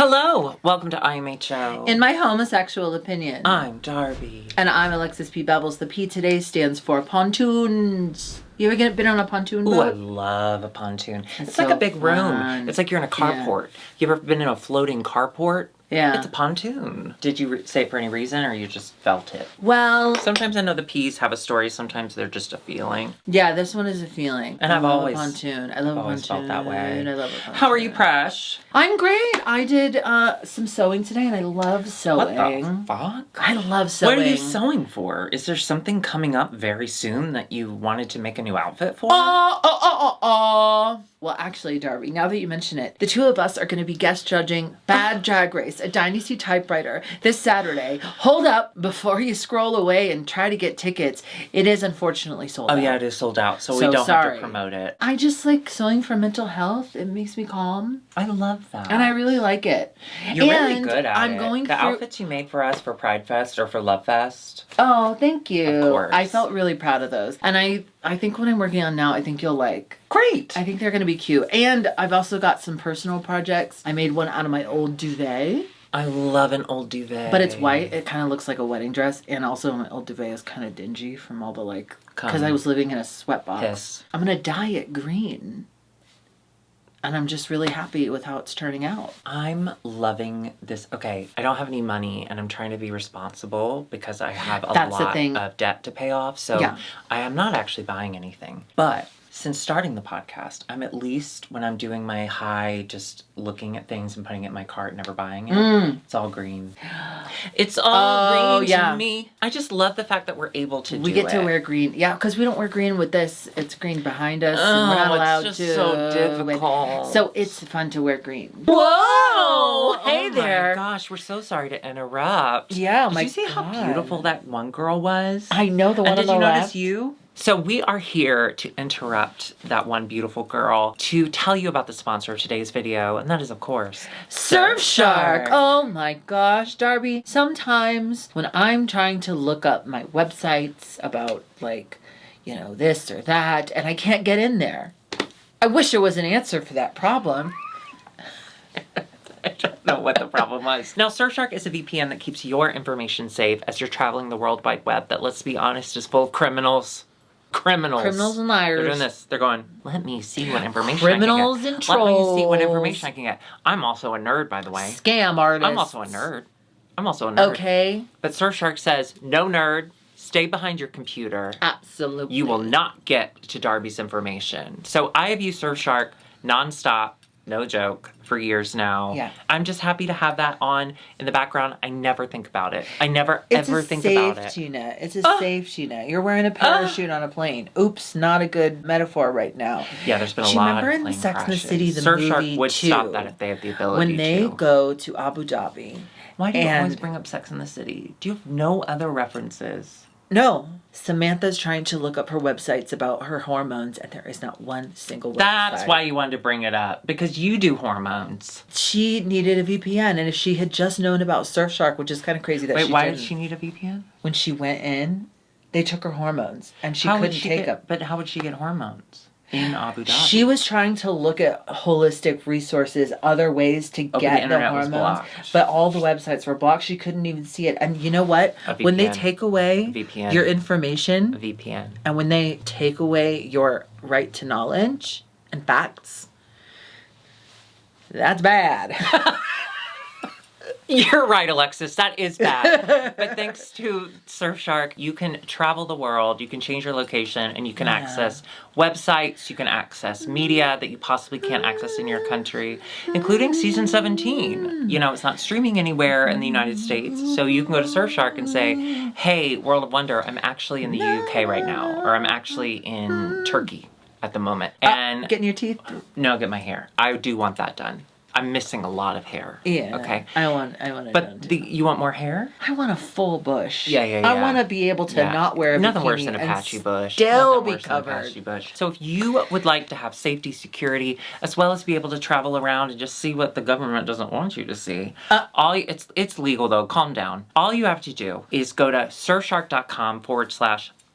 Hello! Welcome to IMHO. In my homosexual opinion. I'm Darby. And I'm Alexis P. Bevels. The P today stands for pontoons. You ever been on a pontoon boat? Ooh, I love a pontoon. It's so like a big fun. room. It's like you're in a carport. You ever been in a floating carport? Yeah. It's a pontoon. Did you say it for any reason or you just felt it? Well, Sometimes I know the P's have a story. Sometimes they're just a feeling. yeah, this one is a feeling. And I I've love always- a pontoon. I love a always pontoon. felt that way. I love a pontoon. How are you, Presh? I'm great. I did some sewing today, and I love What sewing. the fuck? I love sewing. What are you sewing for? Is there something coming up very soon that you wanted to make a new outfit for? Well, actually, Darby, now that you mention it, the two of us are going to be guest judging Bad Drag Race, a Dynasty typewriter, this Saturday. Hold up, before you scroll away and try to get tickets, it is unfortunately sold out. Oh yeah, it is sold out, so we So don't have sorry. to promote it. I just like sewing for mental health. It makes me calm, I love that. and I really like it. You're really And good at I'm it. going the through... outfits you made for us for Pride Fest or for Love Fest. Oh, thank you. Of course. I felt really proud of those. And I think what I'm working on now, I think you'll like. Great. I think they're going to be cute. And I've also got some personal projects. I made one out of my old duvet. I love an old duvet. But it's white. It kind of looks like a wedding dress. And also my old duvet is kind of dingy from all the like... Because I was living in a sweatbox. Piss. I'm going to dye it green. And I'm just really happy with how it's turning out. I'm loving this. Okay, I don't have any money and I'm trying to be responsible because I have a That's the lot thing. of debt to pay off. So Yeah. I am not actually buying anything. But since starting the podcast, I'm at least, when I'm doing my high, just looking at things and putting it in my cart, never buying it, it's all green. It's all green to me. I just love the fact that we're able to do it. We get to wear green. Yeah, because we don't wear green with this. It's green behind us. and we're not allowed it's to. just so difficult. So it's fun to wear green. Whoa! Hey there. Oh my gosh, we're so sorry to interrupt. Yeah, Did my you see how God. beautiful that one girl was? I know the one And on did the you left. notice you? So we are here to interrupt that one beautiful girl to tell you about the sponsor of today's video, and that is, of course, Surfshark. Oh my gosh, Darby. Sometimes when I'm trying to look up my websites about like, you know, this or that, and I can't get in there. I wish there was an answer for that problem. I don't know what the problem was. Now, Surfshark is a VPN that keeps your information safe as you're traveling the World Wide Web that, let's be honest, is full of criminals. Criminals and liars. They're doing this. They're going, let me see what information Criminals I can get. and Let me see what trolls. information I can get. I'm also a nerd, by the way. Scam artists. I'm also a nerd. Okay. But Surfshark says, no nerd, stay behind your computer. Absolutely. You will not get to Darby's information. So I have used Surfshark nonstop, no joke, for years now. Yeah. I'm just happy to have that on in the background. I never think about it. I never ever think about it. It's a safety net. It's a safety net. You're wearing a parachute on a plane. Oops, not a good metaphor right now. Yeah, there's been a Do you lot remember of in plane Sex and the crashes. City, the Surfshark movie would too, stop that if they had the ability when they to. go to Abu Dhabi. Why do you and- always bring up Sex and the City? Do you have no other references? No. Samantha's trying to look up her websites about her hormones, and there is not one single website. That's why you wanted to bring it up, because you do hormones. She needed a VPN, and if she had just known about Surfshark, which is kind of crazy that Wait, she why didn't. did she need a VPN? When she went in, they took her hormones, and she How would couldn't she take get, up. But how would she get hormones in Abu Dhabi? She was trying to look at holistic resources, other ways to but the get the internet was hormones, blocked. but all the websites were blocked. She couldn't even see it. And you know what? A When they VPN. take away VPN. your information, VPN. and when they take away your right to knowledge and facts, that's bad. You're right, Alexis. That is bad. But thanks to Surfshark, you can travel the world, you can change your location, and you can access websites, you can access media that you possibly can't access in your country, including season 17. You know, it's not streaming anywhere in the United States, so you can go to Surfshark and say, hey, World of Wonder, I'm actually in the UK right now, or I'm actually in Turkey at the moment. And Getting your teeth? no, get my hair. I do want that done. I'm missing a lot of hair. Yeah. Okay. I want it But done too. you want more hair? I want a full bush. Yeah. I want to be able to not wear a Nothing bikini worse than a and patchy bush. still Nothing be worse than a covered. patchy bush. So if you would like to have safety, security, as well as be able to travel around and just see what the government doesn't want you to see, it's legal though. Calm down. All you have to do is go to surfshark.com/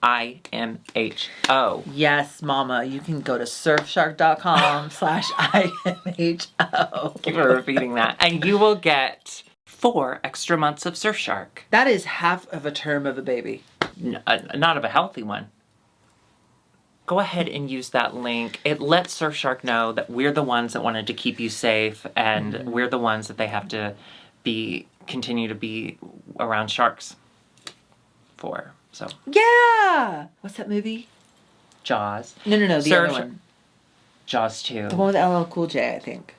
IMHO. Yes, mama. You can go to surfshark.com/IMHO. Keep on repeating that. And you will get 4 extra months of Surfshark. That is half of a term of a baby. Not of a healthy one. Go ahead and use that link. It lets Surfshark know that we're the ones that wanted to keep you safe, and we're the ones that they have to continue to be around sharks for. So Yeah. What's that movie? Jaws. No. The other one. Jaws 2. The one with LL Cool J, I think.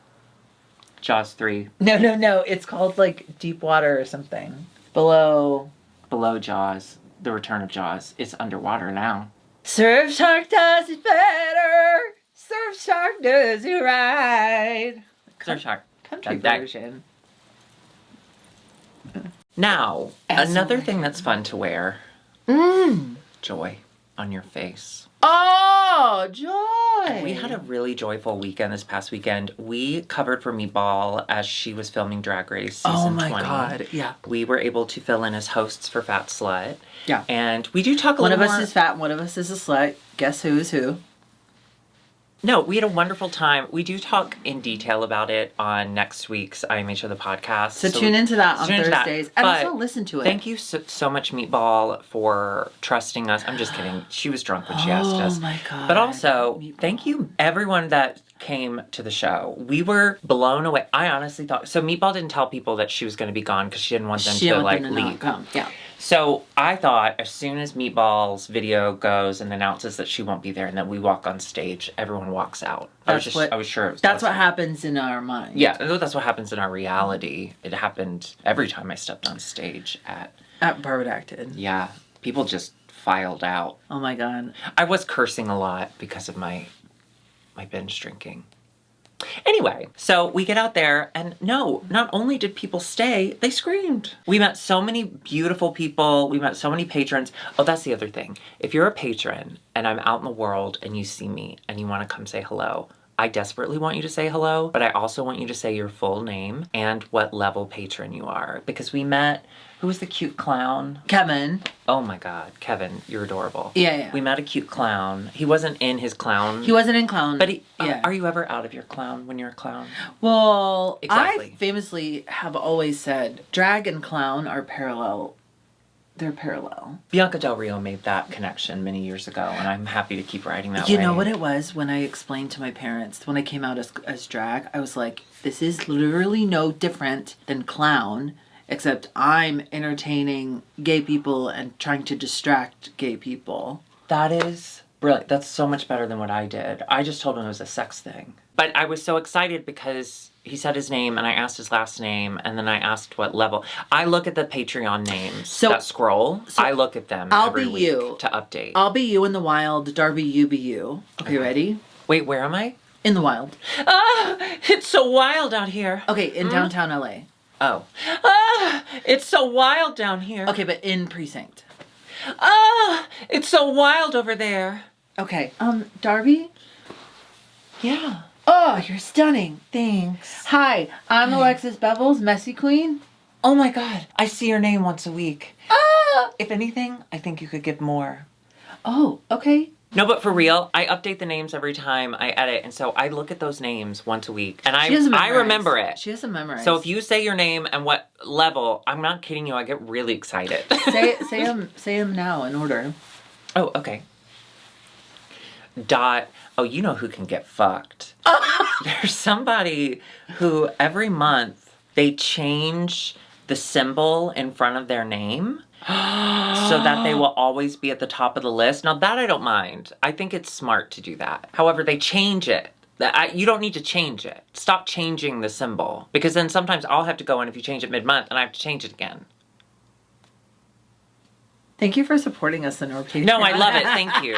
Jaws 3. No. It's called like Deep Water or something. Below Jaws. The Return of Jaws. It's underwater now. Surfshark does it better. Surfshark does it right. Surfshark. Country version. Now, another thing that's fun to wear. Joy on your face. Oh, joy. We had a really joyful weekend this past weekend. We covered for Meatball as she was filming Drag Race season 20. God, yeah. We were able to fill in as hosts for Fat Slut. Yeah. And we do talk a little little more. One of us is fat, one of us is a slut. Guess who is who? No, we had a wonderful time. We do talk in detail about it on next week's IMHO the podcast. So tune into that on Thursdays. And also listen to it. Thank you so much, Meatball, for trusting us. I'm just kidding. She was drunk when she asked us. Oh, my God. But also, Meatball. Thank you, everyone that came to the show. We were blown away. I honestly thought... So Meatball didn't tell people that she was going to be gone because she didn't want them to leave. Yeah. So I thought as soon as Meatball's video goes and announces that she won't be there and then we walk on stage, everyone walks out. I was sure it was that's what happens in our mind. Yeah, that's what happens in our reality. It happened every time I stepped on stage at Baird acted. Yeah, people just filed out. Oh my God. I was cursing a lot because of my binge drinking. Anyway, so we get out there and no, not only did people stay, they screamed. We met so many beautiful people. We met so many patrons. Oh, that's the other thing. If you're a patron and I'm out in the world and you see me and you want to come say hello, I desperately want you to say hello, but I also want you to say your full name and what level patron you are. Because we met, who was the cute clown? Kevin. Oh my God, Kevin, you're adorable. Yeah. We met a cute clown. He wasn't in his clown. He wasn't in clown. But are you ever out of your clown when you're a clown? Well, exactly. I famously have always said drag and clown are parallel. They're parallel. Bianca Del Rio made that connection many years ago, and I'm happy to keep writing that way. You know what it was when I explained to my parents, when I came out as drag, I was like, this is literally no different than clown, except I'm entertaining gay people and trying to distract gay people. That is brilliant. That's so much better than what I did. I just told him it was a sex thing. But I was so excited because he said his name and I asked his last name and then I asked what level. I look at the Patreon names that scroll. I look at them every week to update. I'll be you in the wild. Darby, you be you. Okay, ready? Wait, where am I? In the wild. Ah, it's so wild out here. Okay, in downtown LA. Oh. Ah, it's so wild down here. Okay, but in precinct. Ah, it's so wild over there. Okay. Darby? Yeah. Oh, you're stunning. Thanks. Hi, I'm Alexis Bevels, Messy Queen. Oh my God, I see your name once a week. Ah! If anything, I think you could give more. Oh, okay. No, but for real, I update the names every time I edit, and so I look at those names once a week, and I remember it. She has them memorized. So if you say your name and what level, I'm not kidding you, I get really excited. say them now in order. Oh, okay. Oh, you know who can get fucked. There's somebody who every month they change the symbol in front of their name so that they will always be at the top of the list. Now that I don't mind. I think it's smart to do that. However, they change it. You don't need to change it. Stop changing the symbol. Because then sometimes I'll have to go in if you change it mid-month and I have to change it again. Thank you for supporting us in our Patreon. No, I love it. Thank you.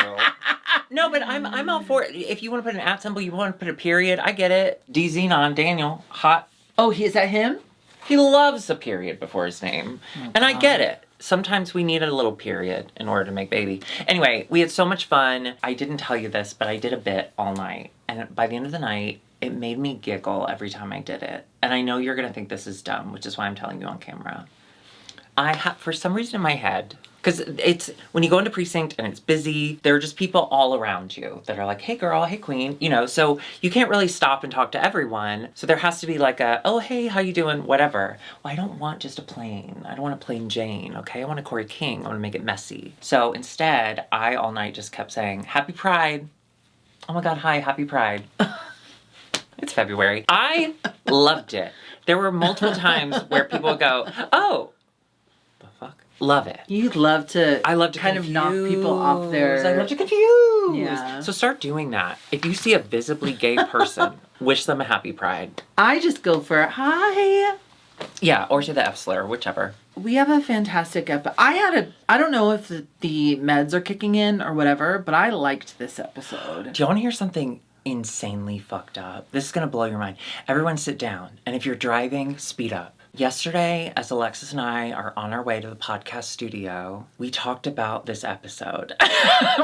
No, but I'm all for it. If you want to put an @ symbol, you want to put a period, I get it. D Xenon, Daniel, hot. Oh, is that him? He loves a period before his name. Oh, and I get it. Sometimes we need a little period in order to make baby. Anyway, we had so much fun. I didn't tell you this, but I did a bit all night. And by the end of the night, it made me giggle every time I did it. And I know you're going to think this is dumb, which is why I'm telling you on camera. For some reason in my head, Because it's, when you go into precinct and it's busy, there are just people all around you that are like, hey girl, hey queen, you know, so you can't really stop and talk to everyone. So there has to be like a, oh, hey, how you doing? Whatever. Well, I don't want just a plain. I don't want a plain Jane, okay? I want a Corey King. I want to make it messy. So instead, I all night just kept saying, Happy Pride. Oh my God, hi, Happy Pride. It's February. I loved it. There were multiple times where people would go, oh, the fuck? Love it. I love to kind of knock people off their... I love to confuse. Yeah. So start doing that. If you see a visibly gay person, wish them a happy Pride. I just go for, hi. Yeah, or say the F slur, whichever. We have a fantastic episode. I don't know if the meds are kicking in or whatever, but I liked this episode. Do you want to hear something insanely fucked up? This is going to blow your mind. Everyone sit down. And if you're driving, speed up. Yesterday, as Alexis and I are on our way to the podcast studio, we talked about this episode.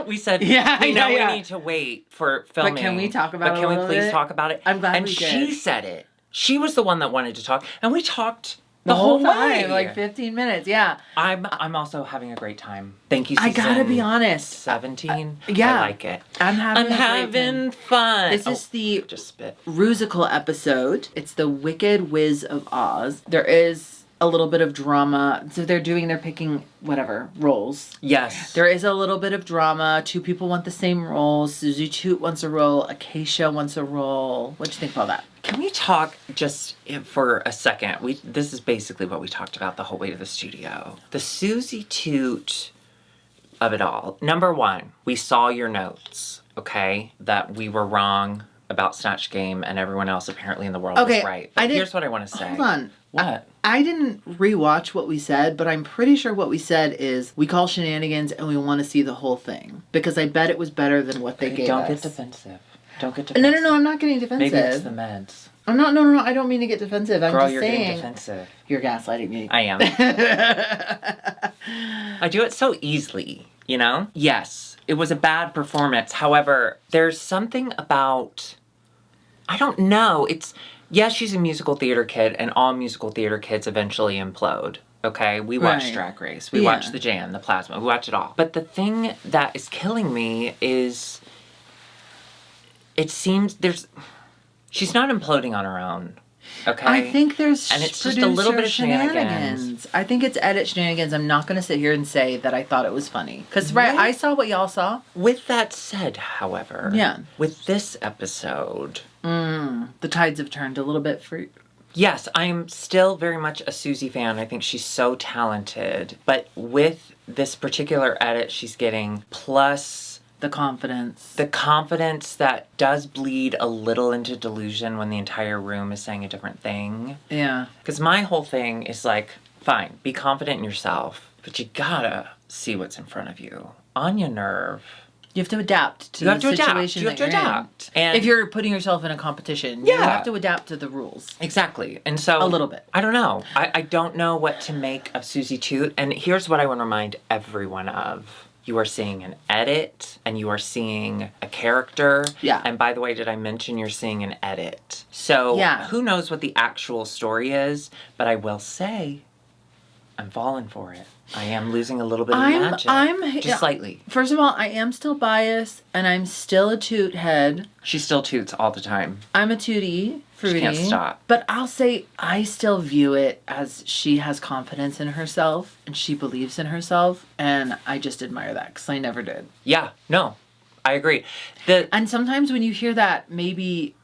We said, we need to wait for filming. But can we talk about it? But can we please talk about it? I'm glad and we did. she said it. She was the one that wanted to talk. And we talked the whole way. time, like 15 minutes, yeah. I'm also having a great time. Thank you, I gotta be honest. 17? Yeah. I like it. I'm having fun. This is the just spit. Rusical episode. It's the Wicked Wiz of Oz. There is a little bit of drama. So they're picking whatever roles. Yes. There is a little bit of drama. Two people want the same roles. Susie Toot wants a role. Acacia wants a role. What do you think about that? Can we talk just for a second? This is basically what we talked about the whole way to the studio. The Susie Toot of it all. Number one, we saw your notes, okay? That we were wrong about Snatch Game and everyone else apparently in the world was right. But here's what I want to say. Hold on. What? I didn't rewatch what we said, but I'm pretty sure what we said is we call shenanigans and we want to see the whole thing. Because I bet it was better than what they gave us. Don't get defensive. Don't get defensive. No, I'm not getting defensive. Maybe it's the meds. I'm not, no, I don't mean to get defensive. I'm Girl, just you're saying. getting defensive. You're gaslighting me. I am. I do it so easily, you know? Yes, it was a bad performance. However, there's something about, I don't know, yes, she's a musical theater kid, and all musical theater kids eventually implode. Okay, we watch Drag Race. We watch the Jan, the Plasma. We watch it all. But the thing that is killing me is it seems she's not imploding on her own. Okay? I think there's and it's just a little bit of shenanigans. I think it's edit shenanigans. I'm not going to sit here and say that I thought it was funny. Because, I saw what y'all saw. With that said, however, with this episode, the tides have turned a little bit for... Yes, I'm still very much a Susie fan. I think she's so talented. But with this particular edit she's getting, plus... The confidence that does bleed a little into delusion when the entire room is saying a different thing. Yeah. Because my whole thing is like, fine, be confident in yourself, but you gotta see what's in front of you. On your nerve. You have to adapt to the situation. You have to adapt. And if you're putting yourself in a competition, you have to adapt to the rules. Exactly. And so... A little bit. I don't know. I don't know what to make of Susie Toot. And here's what I want to remind everyone of. You are seeing an edit, and you are seeing a character. Yeah. And by the way, did I mention you're seeing an edit? So who knows what the actual story is, but I will say, I'm falling for it. I am losing a little bit of magic. Just slightly. First of all, I am still biased, and I'm still a toot head. She still toots all the time. I'm a tootie. Fruity. She can't stop. But I'll say I still view it as she has confidence in herself and she believes in herself, and I just admire that because I never did. Yeah, no, I agree. And sometimes when you hear that, maybe,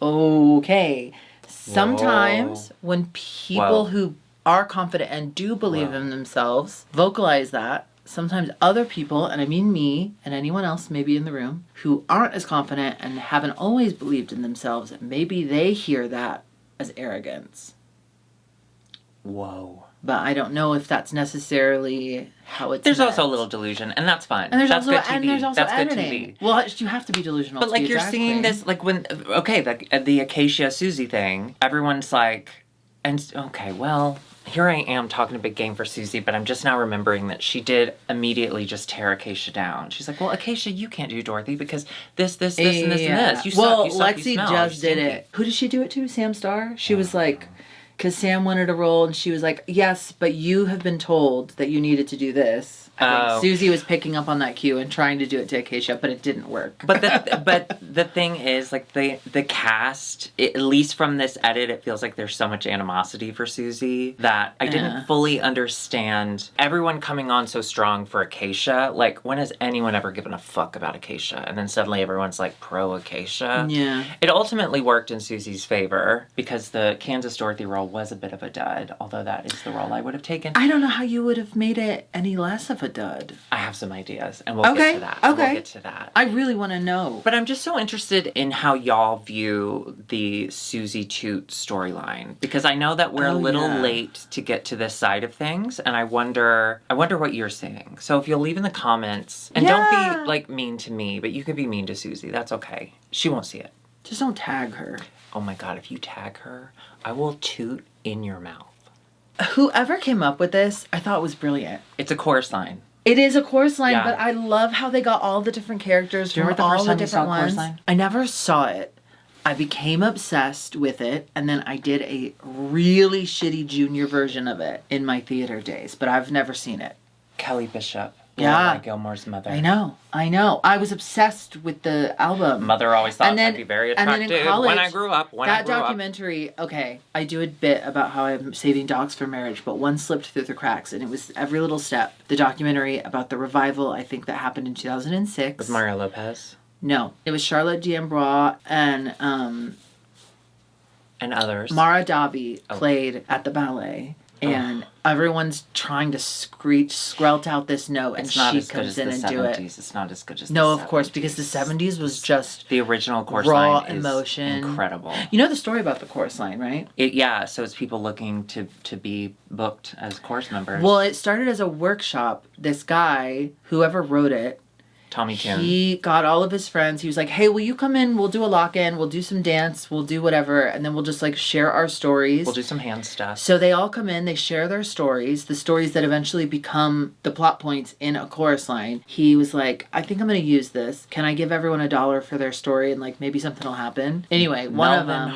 okay. Sometimes when people who are confident and do believe in themselves vocalize that, sometimes other people, and I mean me and anyone else maybe in the room, who aren't as confident and haven't always believed in themselves, maybe they hear that as arrogance. Whoa. But I don't know if that's necessarily how it's There's also a little delusion, and that's fine. And there's that's also, good TV. and there's also that's editing. Good TV. Well, you have to be delusional but to be a you're drag seeing queen. this, like when, the Acacia Susie thing, everyone's like, and okay, well... Here I am talking a big game for Susie, but I'm just now remembering that she did immediately just tear Acacia down. She's like, well, Acacia, you can't do Dorothy because this, and this, and this. You suck, you Lexi smell, just did it. Who did she do it to? Sam Starr? She was like, Because Sam wanted a role, and she was like, yes, but you have been told that you needed to do this. I think Susie was picking up on that cue and trying to do it to Acacia, but it didn't work. But the thing is, like, the cast, at least from this edit, it feels like there's so much animosity for Susie that I didn't fully understand everyone coming on so strong for Acacia. Like, when has anyone ever given a fuck about Acacia? And then suddenly everyone's like pro Acacia. Yeah. It ultimately worked in Susie's favor because the Kansas Dorothy role was a bit of a dud, although that is the role I would have taken. I don't know how you would have made it any less of a dud. I have some ideas, and we'll get to that. Okay. We'll get to that. I really want to know. But I'm just so interested in how y'all view the Susie Toot storyline, because I know that we're a little late to get to this side of things, and I wonder what you're saying. So if you'll leave in the comments, and don't be like mean to me, but you could be mean to Susie. That's okay. She won't see it. Just don't tag her. Oh my God, if you tag her, I will toot in your mouth. Whoever came up with this, I thought was brilliant. It's a chorus line. It is a chorus line, Yeah. but I love how they got all the different characters Do you from remember the all first the time you saw different a chorus ones. line? I never saw it. I became obsessed with it, and then I did a really shitty junior version of it in my theater days, but I've never seen it. Kelly Bishop. Yeah. Lorelai Gilmore's mother. I know. I was obsessed with the album. Mother always thought And then- I'd be very and then attractive in college, when I grew up. That documentary, okay, I do a bit about how I'm saving dogs for marriage, but one slipped through the cracks, and it was every little step. The documentary about the revival, I think that happened in 2006. With Mario Lopez? No, it was Charlotte D'Ambrosio and others. Mara Davi played at the ballet. And everyone's trying to skrelt out this note, and It's not she as good comes as in the and 70s. do it. It's not as good as No, the of course, 70s. because the 70s was just The original chorus raw line is emotion. incredible. You know the story about the chorus line, right? So it's people looking to be booked as chorus members. Well, it started as a workshop. This guy, whoever wrote it, Tommy Tune. he got all of his friends. He was like, hey, will you come in? We'll do a lock-in. We'll do some dance. We'll do whatever. And then we'll just, like, share our stories. We'll do some hand stuff. So they all come in. They share their stories. The stories that eventually become the plot points in a chorus line. He was like, I think I'm going to use this. Can I give everyone $1 for their story? And, like, maybe something will happen. Anyway, one of them...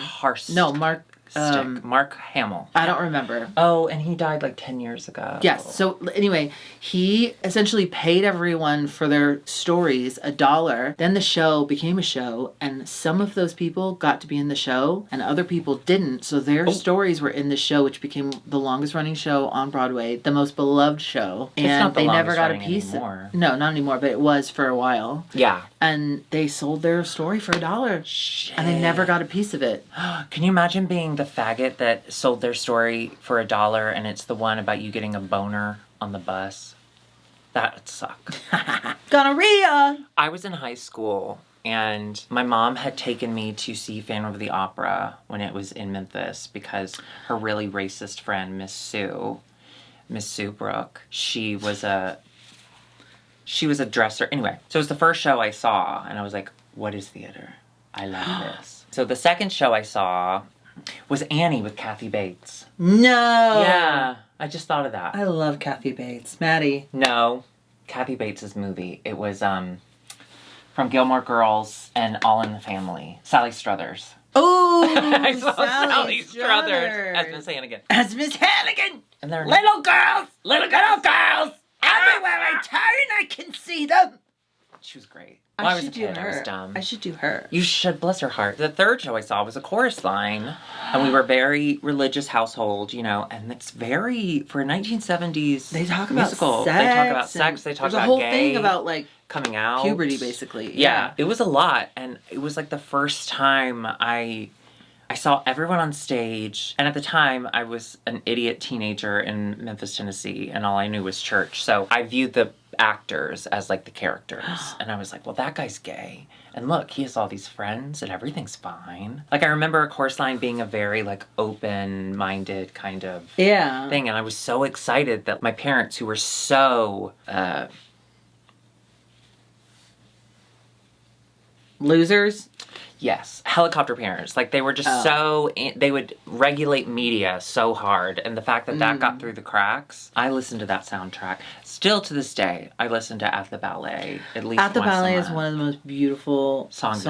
Mark Hamill. I don't remember. Oh, and he died like 10 years ago. Yes. So anyway, he essentially paid everyone for their stories $1. Then the show became a show, and some of those people got to be in the show, and other people didn't. So their stories were in the show, which became the longest running show on Broadway, the most beloved show. It's And not the they never longest got a running piece. anymore. No, not anymore. But it was for a while. Yeah. And they sold their story for $1. Shit. And they never got a piece of it. Can you imagine being the faggot that sold their story for $1 and it's the one about you getting a boner on the bus? That'd suck. Gonorrhea! I was in high school and my mom had taken me to see Phantom of the Opera when it was in Memphis because her really racist friend, Miss Sue Brooke, she was a dresser. Anyway, so it was the first show I saw and I was like, what is theater? I love this. So the second show I saw was Annie with Kathy Bates. No! Yeah, I just thought of that. I love Kathy Bates. Maddie. No, Kathy Bates' movie. It was from Gilmore Girls and All in the Family. Sally Struthers. Oh, I saw Sally Struthers as Miss Hannigan. As Miss Hannigan. And they're Little girls, everywhere I turn, I can see them. She was great. When I was a kid, I was her. dumb. I should do her. You should, bless her heart. The third show I saw was a chorus line, and we were a very religious household, you know, and it's very, for a 1970s They talk about musical. sex. They talk about sex, they talk there's about a whole gay, thing about, like, coming out. puberty, basically. Yeah, it was a lot, and it was like the first time I saw everyone on stage, and at the time, I was an idiot teenager in Memphis, Tennessee, and all I knew was church, so I viewed the actors as like the characters, and I was like, well, that guy's gay, and look, he has all these friends, and everything's fine. Like, I remember a chorus line being a very, like, open-minded kind of thing, and I was so excited that my parents, who were so, Losers? yes, helicopter parents. Like, they were just they would regulate media so hard. And the fact that that got through the cracks, I listened to that soundtrack. Still to this day, I listen to At the Ballet at least At the once Ballet a is month. one of the most beautiful Songs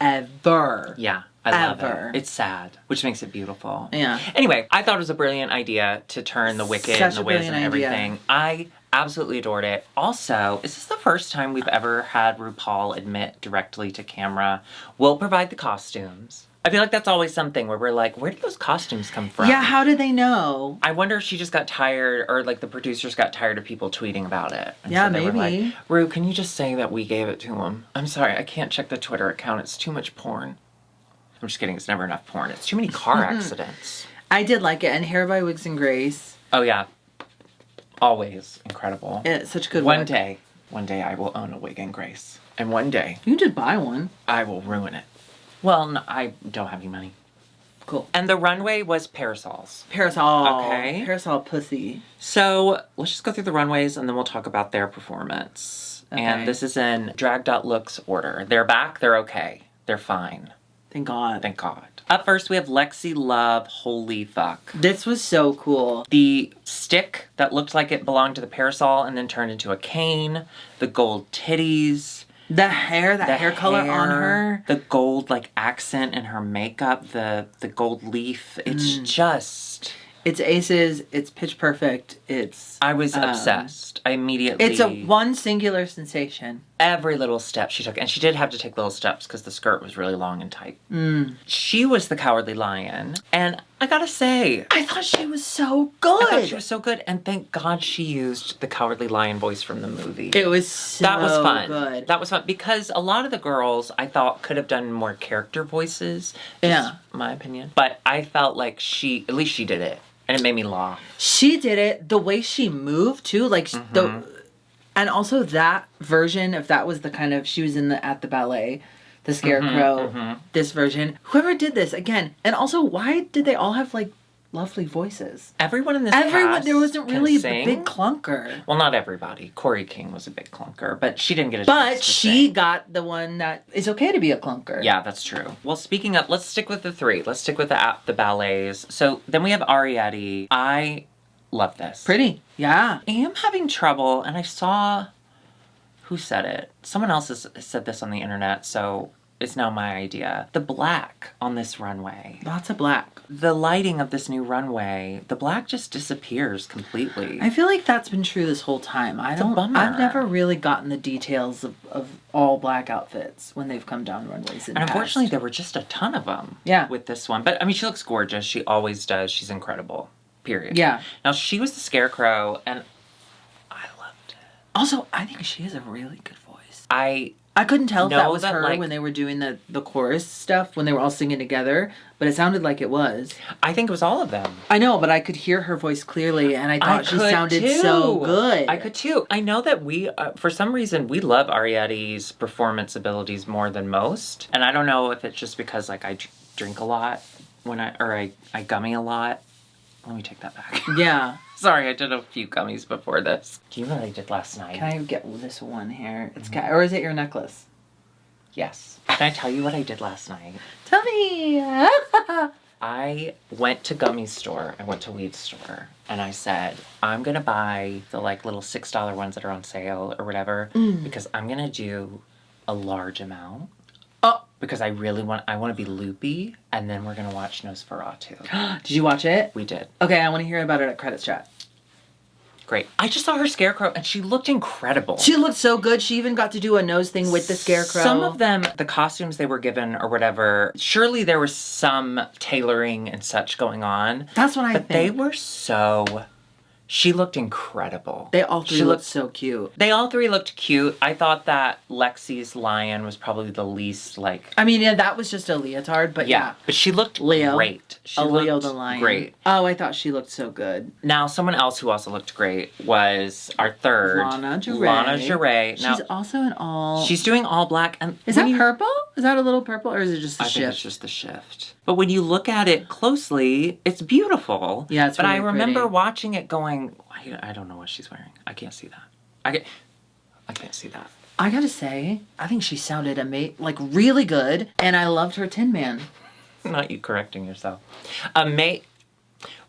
ever. Yeah. I love Ever. it. It's sad, which makes it beautiful. Yeah. Anyway, I thought it was a brilliant idea to turn the Wicked and the Wiz and everything. I absolutely adored it. Also, is this the first time we've ever had RuPaul admit directly to camera, we'll provide the costumes? I feel like that's always something where we're like, where did those costumes come from? Yeah, how did they know? I wonder if she just got tired, or like the producers got tired of people tweeting about it. And Yeah, so they were maybe. like, Ru, can you just say that we gave it to him? I'm sorry, I can't check the Twitter account. It's too much porn. I'm just kidding. It's never enough porn. It's too many car accidents. I did like it. And Hair by Wigs and Grace. Oh, yeah. Always incredible. Yeah, it's such good One work. day I will own a Wig and Grace. And one day You did buy one. I will ruin it. Well, no, I don't have any money. Cool. And the runway was parasols. Parasol. Okay. Parasol pussy. So let's just go through the runways and then we'll talk about their performance. Okay. And this is in drag.looks order. They're back. They're okay. They're fine. Thank God. Thank God. Up first, we have Lexi Love, Holy Fuck. This was so cool. The stick that looked like it belonged to the parasol and then turned into a cane. The gold titties. The hair, that The hair color on her. The gold, like, accent in her makeup. The gold leaf. It's just... It's aces. It's pitch perfect. It's... I was obsessed. I immediately... It's a one singular sensation. Every little step she took. And she did have to take little steps because the skirt was really long and tight. She was the Cowardly Lion. And I gotta say... I thought she was so good. I thought she was so good. And thank God she used the Cowardly Lion voice from the movie. It was so That was fun. good. That was fun. Because a lot of the girls, I thought, could have done more character voices. Yeah. Is my opinion. But I felt like at least she did it. And it made me laugh. She did it. The way she moved, too. Like, and also that version, if that was the kind of... She was at the ballet, the Scarecrow, this version. Whoever did this, again. And also, why did they all have, like, lovely voices? Everyone in this cast there wasn't can really a sing. big clunker. Well, not everybody. Corey King was a big clunker, but she didn't get a chance But to she sing. got the one that is okay to be a clunker. Yeah, that's true. Well, speaking of, let's stick with the three. Let's stick with the ballets. So then we have Ariadne. I love this. Pretty. Yeah. I am having trouble, and I saw... Who said it? Someone else has said this on the internet, so it's now my idea. The black on this runway. Lots of black. The lighting of this new runway, the black just disappears completely. I feel like that's been true this whole time. a bummer. I've never really gotten the details of all black outfits when they've come down runways in the And unfortunately, past. there were just a ton of them. Yeah. With this one. But, I mean, she looks gorgeous. She always does. She's incredible. Period. Yeah. Now, she was the Scarecrow, and I loved it. Also, I think she has a really good voice. I couldn't tell if that know was that, her like- when they were doing the chorus stuff, when they were all singing together, but it sounded like it was. I think it was all of them. I know, but I could hear her voice clearly, and I thought she could sounded too. so good. I could too. I know that we, for some reason, we love Ariadne's performance abilities more than most. And I don't know if it's just because, like, I drink a lot I gummy a lot. Let me take that back. Yeah. Sorry, I did a few gummies before this. Do you know what I did last night? Can I get this one here? Or is it your necklace? Yes. Can I tell you what I did last night? Tell me. I went to gummy store. I went to weed store. And I said, I'm going to buy the, like, little $6 ones that are on sale or whatever. Because I'm going to do a large amount. Oh. Because I want to be loopy. And then we're going to watch Nosferatu. Did you watch it? We did. Okay, I want to hear about it at Credits Chat. Great. I just saw her Scarecrow and she looked incredible. She looked so good. She even got to do a nose thing with the Scarecrow. Some of them, the costumes they were given or whatever, surely there was some tailoring and such going on. That's what I But think. they were so... She looked incredible. They all three looked so cute. They all three looked cute. I thought that Lexi's lion was probably the least, like... I mean, yeah, that was just a leotard, but yeah. But she looked Leo. great. She Leo looked the lion. great. Oh, I thought she looked so good. Now, someone else who also looked great was our third. Lana Del Rey. Lana Del Rey. Now, She's also in all... she's doing all black. And Is when that you- purple? Is that a little purple, or is it just the I shift? think it's just the shift. But when you look at it closely, it's beautiful. Yeah, it's But I really remember pretty. watching it going, I don't know what she's wearing. I can't see that. I can't see that. I gotta say, I think she sounded really good, and I loved her Tin Man. Not you correcting yourself.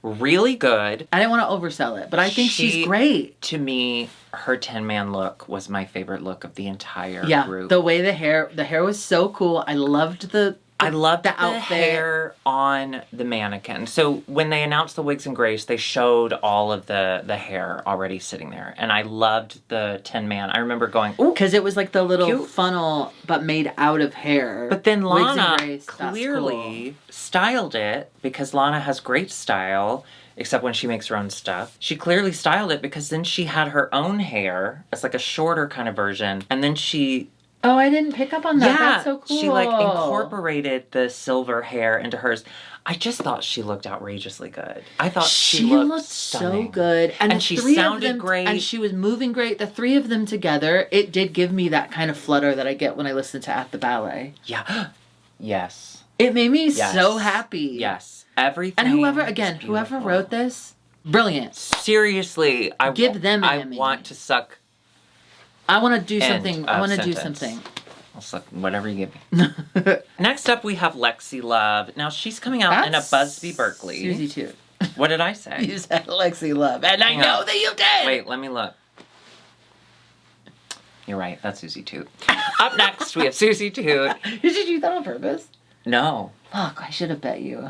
Really good. I didn't want to oversell it, but I think she's great. To me, her Tin Man look was my favorite look of the entire Yeah, group. the way the hair was so cool. I loved the I loved the outfit. hair on the mannequin. So when they announced the wigs and grace, they showed all of the hair already sitting there. And I loved the Tin Man. I remember going, ooh. Because it was like the little Cute. funnel, but made out of hair. But then Wigs and Lana grace, that's clearly styled it, because Lana has great style, except when she makes her own stuff. She clearly styled it because then she had her own hair as like a shorter kind of version. And then she... Oh, I didn't pick up on that. Yeah, That's so cool. she like incorporated the silver hair into hers. I just thought she looked outrageously good. I thought she looked stunning. so good. And she three sounded of them, great. And she was moving great. The three of them together, it did give me that kind of flutter that I get when I listen to At the Ballet. Yeah. Yes. It made me so happy. Yes. Everything. And whoever wrote this, brilliant. Seriously, Give them an Emmy. I want to suck. I want to do something. End I of want to do sentence. something. I'll suck whatever you give me. Next up, we have Lexi Love. Now, she's coming out in a Busby Berkeley. Susie too. What did I say? You said Lexi Love, and I Hang know on. that you did. Wait, let me look. You're right. That's Susie Toot. Up next, we have Susie Toot. Did you do that on purpose? No. Fuck! I should have bet you.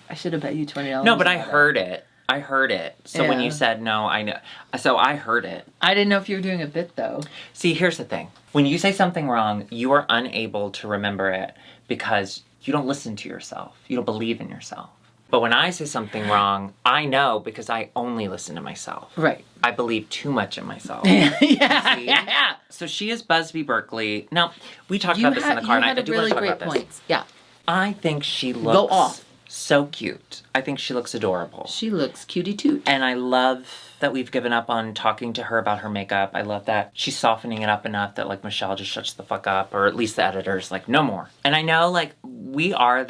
I should have bet you $20. No, but I heard it. I heard it. So when Yeah. you said no, I know. So I heard it. I didn't know if you were doing a bit though. See, here's the thing. When you say something wrong, you are unable to remember it because you don't listen to yourself. You don't believe in yourself. But when I say something wrong, I know because I only listen to myself. Right. I believe too much in myself. yeah. So she is Busby Berkeley. Now, we talked about this in the car, and I do want to talk about this. Points. Yeah. I think she looks so cute. I think she looks adorable. She looks cutie toot. And I love that we've given up on talking to her about her makeup. I love that she's softening it up enough that, like, Michelle just shuts the fuck up, or at least the editor's like, no more. And I know, like, we are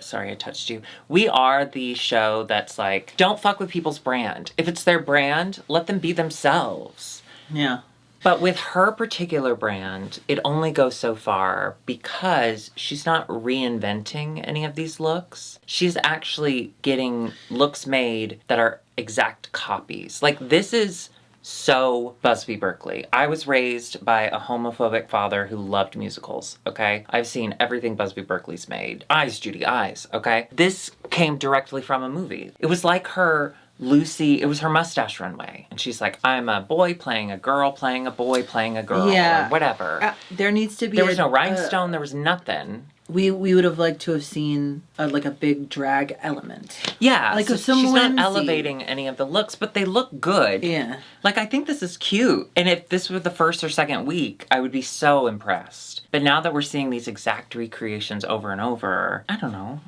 sorry, I touched you. We are the show that's like, don't fuck with people's brand. If it's their brand, let them be themselves. Yeah. But with her particular brand, it only goes so far because she's not reinventing any of these looks. She's actually getting looks made that are exact copies. Like, this is so Busby Berkeley. I was raised by a homophobic father who loved musicals, okay? I've seen everything Busby Berkeley's made. Eyes, Judy, eyes, okay? This came directly from a movie. It was like her Lucy, it was her mustache runway. And she's like, I'm a boy playing a girl, playing a boy, playing a girl, or whatever. There needs to be There was no rhinestone, there was nothing. We would have liked to have seen like a big drag element. Yeah, like so some she's whimsy. not elevating any of the looks, but they look good. Yeah. Like, I think this is cute. And if this were the first or second week, I would be so impressed. But now that we're seeing these exact recreations over and over, I don't know.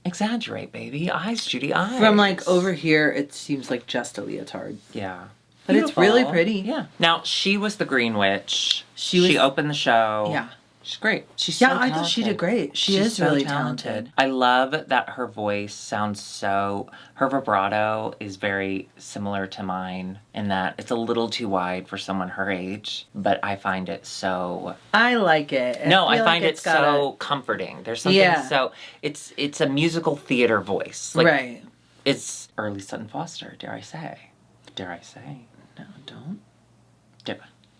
Exaggerate, baby. Eyes, Judy, eyes. From like over here, it seems like just a leotard. Yeah. But Beautiful. it's really pretty. Yeah. Now, she was the Green Witch. She opened the show. Yeah. She's great. She's so talented. I thought she did great. She's is really talented. I love that her voice sounds so... Her vibrato is very similar to mine in that it's a little too wide for someone her age, but I find it so... I like it. I find it so comforting. There's something so... It's a musical theater voice. Like, right. It's early Sutton Foster, dare I say. Dare I say. No, don't. Dare.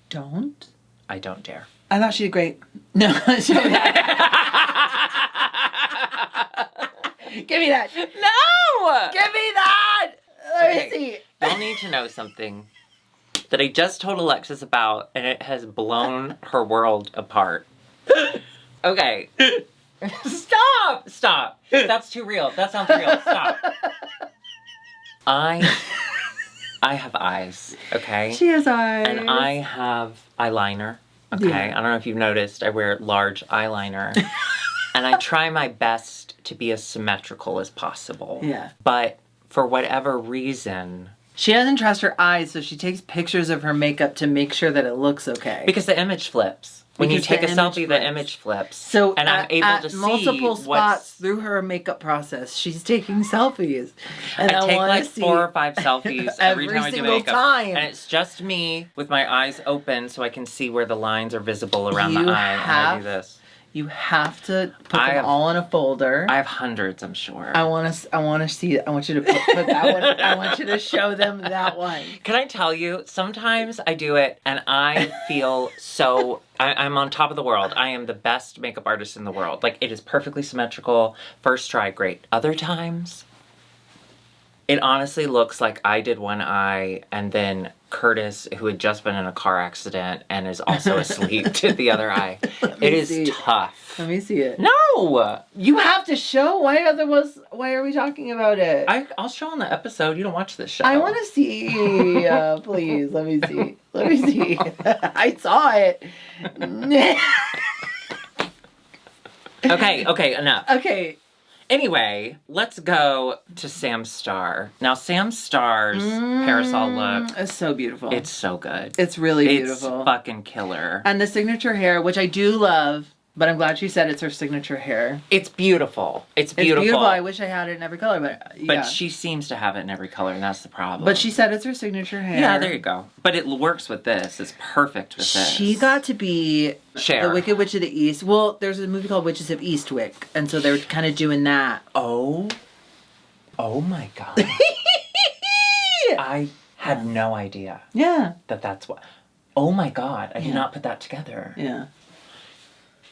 Don't. I don't dare. I thought she did great. No. Give me that. No! Give me that. Let me see. Y'all need to know something that I just told Alexis about, and it has blown her world apart. Okay. Stop! That's too real. That sounds real. Stop. I have eyes, okay? She has eyes. And I have eyeliner, okay? Yeah. I don't know if you've noticed, I wear large eyeliner. And I try my best to be as symmetrical as possible. Yeah. But for whatever reason... She doesn't trust her eyes, so she takes pictures of her makeup to make sure that it looks okay. Because the image flips. When you Because take a the image selfie, flips. the image flips. So and I'm able to see multiple spots what's... through her makeup process, she's taking selfies. And I take like see 4 or 5 selfies every time I do single makeup. time. And it's just me with my eyes open so I can see where the lines are visible around the eye. And I do this. You have to put them all in a folder. I have hundreds, I'm sure. I want to see. I want you to put that one. I want you to show them that one. Can I tell you? Sometimes I do it, and I feel so I'm on top of the world. I am the best makeup artist in the world. Like, it is perfectly symmetrical. First try, great. Other times, it honestly looks like I did one eye and then Curtis, who had just been in a car accident and is also asleep, did the other eye. It is tough. Let me see it. No! You have to show? Why are we talking about it? I'll show on the episode. You don't watch this show. I want to see. Please, let me see. Let me see. I saw it. Okay, enough. Okay. Anyway, let's go to Sam Starr. Now, Sam Starr's parasol look. It's so beautiful. It's so good. It's really beautiful. It's fucking killer. And the signature hair, which I do love, but I'm glad she said it's her signature hair. It's beautiful. It's beautiful. It's beautiful. I wish I had it in every color, but yeah. But she seems to have it in every color, and that's the problem. But she said it's her signature hair. Yeah, there you go. But it works with this. It's perfect with this. She got to be Cher. the Wicked Witch of the East. Well, there's a movie called Witches of Eastwick, and so they were kind of doing that. Oh my God. I had no idea. Yeah. That's what. Oh my God. I did not put that together. Yeah.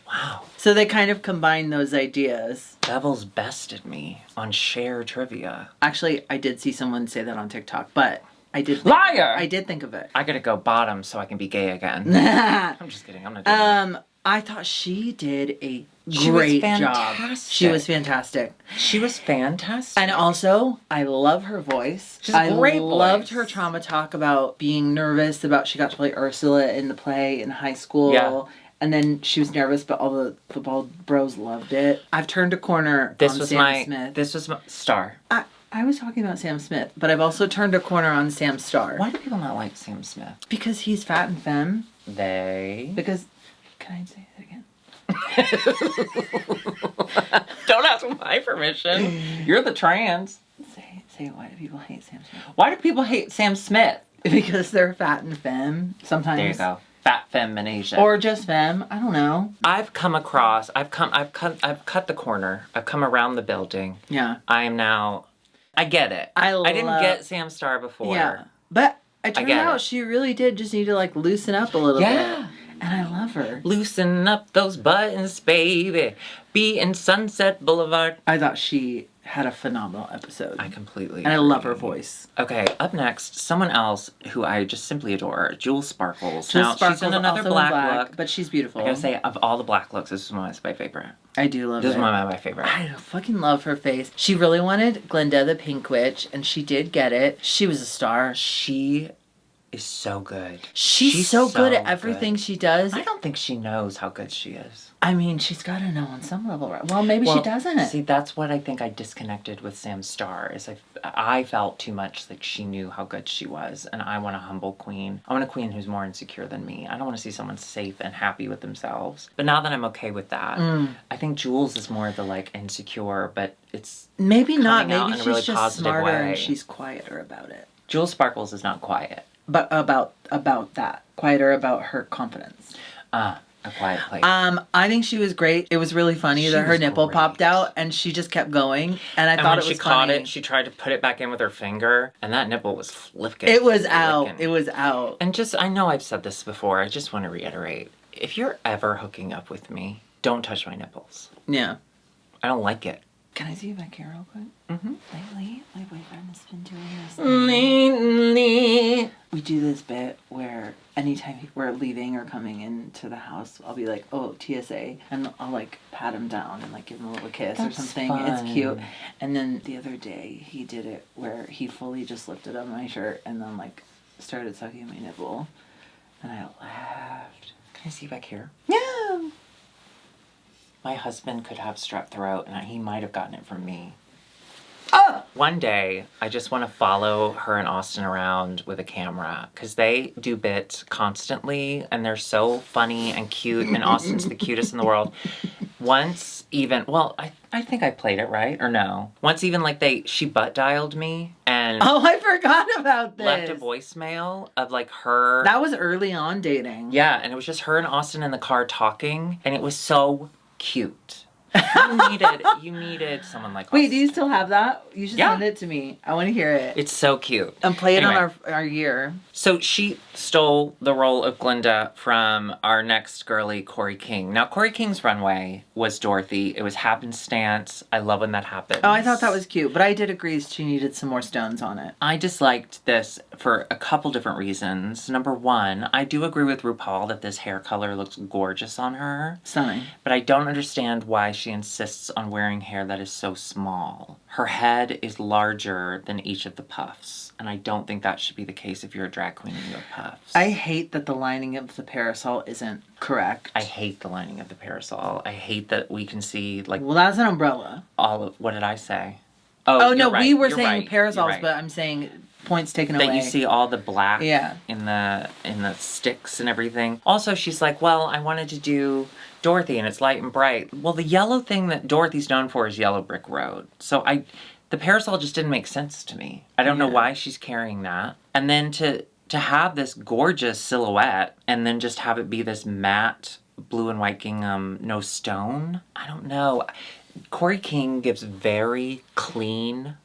Wow. So they kind of combine those ideas. Devil's bested me on Cher trivia. Actually, I did see someone say that on TikTok, but I did. Liar! I did think of it. I gotta go bottom so I can be gay again. I'm just kidding. I'm not doing that. I thought she did a She was great job. fantastic. She was fantastic. She was fantastic. And also, I love her voice. She's a great I loved voice. her trauma talk about being nervous about she got to play Ursula in the play in high school. Yeah. And then she was nervous, but all the football bros loved it. I've turned a corner on Sam Smith. This was my Star. I was talking about Sam Smith, but I've also turned a corner on Sam Starr. Why do people not like Sam Smith? Because he's fat and femme. Because... Can I say it again? Don't ask my permission. You're the trans. Say it. Why do people hate Sam Smith? Why do people hate Sam Smith? Because they're fat and femme. Sometimes. There you go. Fat femination. Or just femme. I don't know. I've cut the corner. I've come around the building. Yeah. I get it. I didn't get Sam Starr before. Yeah. But it turned out she really did just need to like loosen up a little bit. And I love her. Loosen up those buttons, baby. Be in Sunset Boulevard. I thought she had a phenomenal episode. I completely And I love her voice. Okay, up next, someone else who I just simply adore, Jewel Sparkles. Now, she's in another black look. But she's beautiful. I gotta say, of all the black looks, this is my favorite. I do love it. This is my favorite. I fucking love her face. She really wanted Glinda the Pink Witch, and she did get it. She was a star. She is so good. She's so good at everything she does. I don't think she knows how good she is. I mean, she's got to know on some level, right? Well, maybe she doesn't. See, that's what I think I disconnected with Sam Starr, is I felt too much like she knew how good she was, and I want a humble queen. I want a queen who's more insecure than me. I don't want to see someone safe and happy with themselves. But now that I'm okay with that, I think Jules is more the like insecure, but it's maybe not. Maybe She's really just smarter way. and she's quieter about it. Jewel Sparkles is not quiet. But about that. Quieter about her confidence. A quiet place. I think she was great. It was really funny that her nipple popped out and she just kept going. And I thought it was funny. When she caught it, she tried to put it back in with her finger, and that nipple was flicking. It was out. It was out. And I know I've said this before, I just want to reiterate. If you're ever hooking up with me, don't touch my nipples. Yeah. I don't like it. Can I see you back here real quick? Mm-hmm. Lately, my boyfriend has been doing this. Lately. We do this bit where anytime we're leaving or coming into the house, I'll be like, oh, TSA. And I'll like pat him down and like give him a little kiss or something. Fun. It's cute. And then the other day he did it where he fully just lifted up my shirt and then like started sucking my nipple. And I laughed. Can I see back here? Yeah. My husband could have strep throat, and he might have gotten it from me. Oh! One day, I just want to follow her and Austin around with a camera, because they do bits constantly, and they're so funny and cute, and Austin's the cutest in the world. Once even, I think I played it right, or no. Once even, like, she butt dialed me, and... Oh, I forgot about this. Left a voicemail of, like, her... That was early on dating. Yeah, and it was just her and Austin in the car talking, and it was so cute. You needed someone like Wait, us. do you still have that? You should Yeah. send it to me. I want to hear it. It's so cute. And play it Anyway. on our year. So she stole the role of Glinda from our next girly, Corey King. Now, Corey King's runway was Dorothy. It was happenstance. I love when that happens. Oh, I thought that was cute, but I did agree she needed some more stones on it. I disliked this for a couple different reasons. Number one, I do agree with RuPaul that this hair color looks gorgeous on her. Stunning. But I don't understand why she insists on wearing hair that is so small. Her head is larger than each of the puffs. And I don't think that should be the case if you're a drag queen and you have puffs. I hate that the lining of the parasol isn't correct. I hate the lining of the parasol. I hate that we can see, like, Well, that's an umbrella. all of, what did I say? Oh, no, you're right, we were you're saying right, parasols, you're right. but I'm saying points taken That away. you see all the black Yeah. in the sticks and everything. Also, she's like, well, I wanted to do Dorothy and it's light and bright. Well, the yellow thing that Dorothy's known for is Yellow Brick Road. So the parasol just didn't make sense to me. I don't know why she's carrying that. And then to have this gorgeous silhouette and then just have it be this matte blue and white gingham, no stone. I don't know. Corey King gives very clean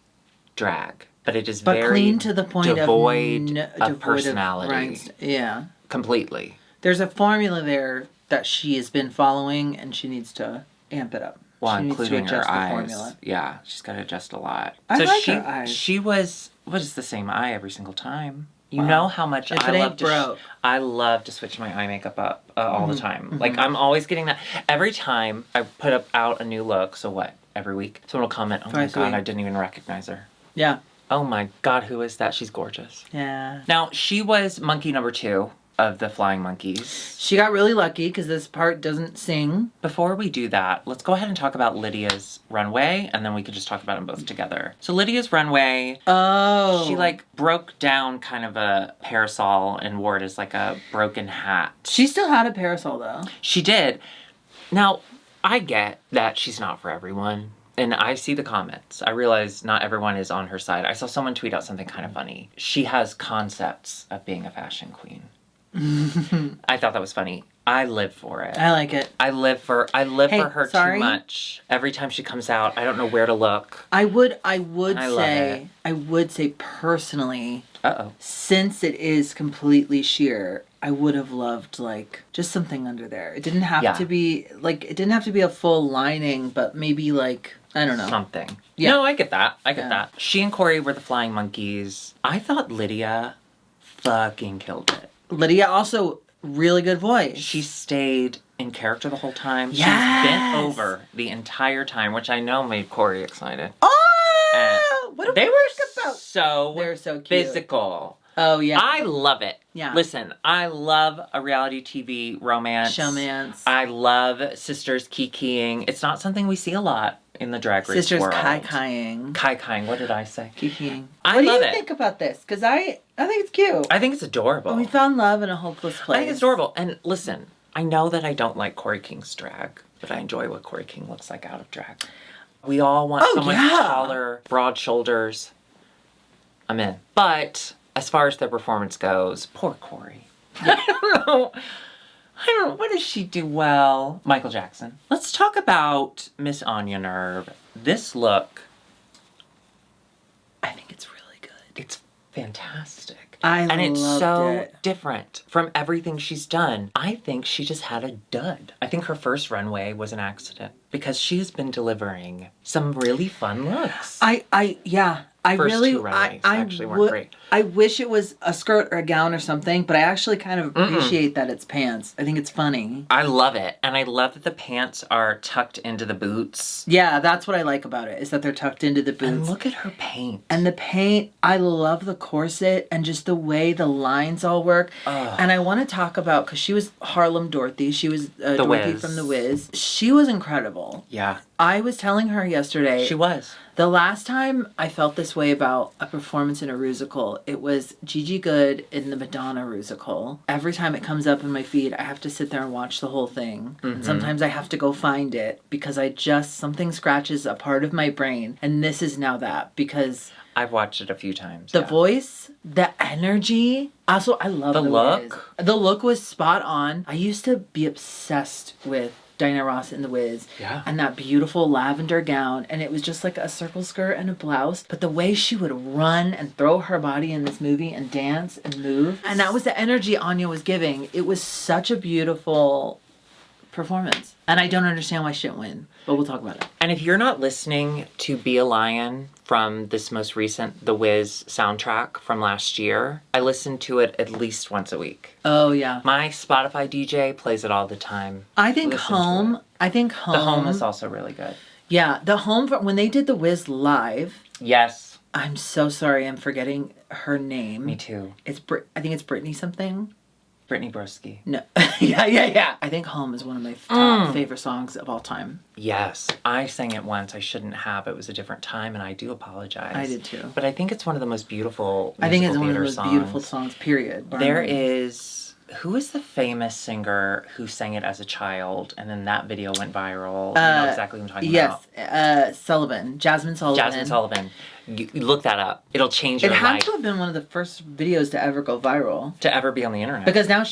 drag. But it is very clean to the point devoid of of personality. rhinestone. Yeah. Completely. There's a formula there that she has been following, and she needs to amp it up. Well, she including needs to adjust her the eyes. formula. Yeah, she's got to adjust a lot. I like she, her eyes. She was the same eye every single time. You Wow. know how much If I it ain't love to. broke. I love to switch my eye makeup up all Mm-hmm. the time. Like I'm always getting that. Every time I put out a new look. So what? Every week, someone will comment, "Oh Twice a my god, week. I didn't even recognize her." Yeah. Oh my god, who is that? She's gorgeous. Yeah. Now she was monkey number 2 of the Flying Monkeys. She got really lucky because this part doesn't sing. Before we do that, let's go ahead and talk about Lydia's runway, and then we can just talk about them both together. So Lydia's runway, Oh. she like broke down kind of a parasol and wore it as like a broken hat. She still had a parasol though. She did. Now, I get that she's not for everyone. And I see the comments. I realize not everyone is on her side. I saw someone tweet out something kind of funny. She has concepts of being a fashion queen. I thought that was funny. I live for it. I like it. I live for Hey, her sorry? too much. Every time she comes out, I don't know where to look. I would I love say personally, Uh-oh. since it is completely sheer, I would have loved like just something under there. It didn't have Yeah. to be like it didn't have to be a full lining, but maybe like I don't know. Something. Yeah. No, I get that. I get Yeah. that. She and Corey were the Flying Monkeys. I thought Lydia fucking killed it. Lydia also really good voice. She stayed in character the whole time. She's Yes. bent over the entire time, which I know made Corey excited. Oh, what do They we were think about? so They're so cute. physical. Oh yeah. I love it. Yeah. Listen, I love a reality TV romance. Showmance. I love sisters kikiing. It's not something we see a lot in the drag race Sisters world. kai-kaiing. Kai-kaiing, what did I say? Kikiing. I what love do you it. think about this? Because I think it's cute. I think it's adorable. We found love in a hopeless place. I think it's adorable. And listen, I know that I don't like Corey King's drag, but I enjoy what Corey King looks like out of drag. We all want someone taller, broad shoulders. I'm in. But as far as their performance goes, poor Corey. I don't know. What does she do well? Michael Jackson. Let's talk about Miss Anya Nerve. This look, I think it's really good. it's fantastic. And it's loved so it. different from everything she's done. I think she just had a dud. I think her first runway was an accident because she's been delivering some really fun looks. I First really, two runways I actually weren't great. I wish it was a skirt or a gown or something, but I actually kind of appreciate that it's pants. I think it's funny. I love it. And I love that the pants are tucked into the boots. Yeah, that's what I like about it, is that they're tucked into the And boots. look at her paint. And the paint, I love the corset and just the way the lines all work. Ugh. And I want to talk about, because she was Harlem Dorothy. She was Dorothy Wiz. from The Wiz. She was incredible. Yeah, I was telling her yesterday. she was. The last time I felt this way about a performance in a musical, it was Gigi Goode in the Madonna musical. Every time it comes up in my feed, I have to sit there and watch the whole thing. And sometimes I have to go find it because something scratches a part of my brain. And this is now that, because I've watched it a few times. the yeah. voice, the energy. Also, I love The the look? Wiz. The look was spot on. I used to be obsessed with Diana Ross in The Wiz. Yeah. And that beautiful lavender gown. And it was just like a circle skirt and a blouse. But the way she would run and throw her body in this movie and dance and move. And that was the energy Anya was giving. It was such a beautiful performance. And I don't understand why she didn't win. But we'll talk about it. And if you're not listening to Be a Lion from this most recent The Wiz soundtrack from last year, I listen to it at least once a week. Oh, yeah. My Spotify DJ plays it all the time. I think Home. The Home is also really good. Yeah, the Home, when they did The Wiz live. Yes. I'm so sorry, I'm forgetting her name. Me too. I think it's Brittany something. Brittany Broski. No. Yeah. I think Home is one of my top favorite songs of all time. Yes. I sang it once. I shouldn't have. It was a different time, and I do apologize. I did too. But I think it's one of the most beautiful I think it's one of the theater most songs. beautiful songs, period. There is... Who is the famous singer who sang it as a child, and then that video went viral? You know exactly what I'm talking about. Yes. Jasmine Sullivan. Jasmine Sullivan. You look that up. It'll change your life. It had to have been one of the first videos to ever go viral. To ever be on the internet. Because now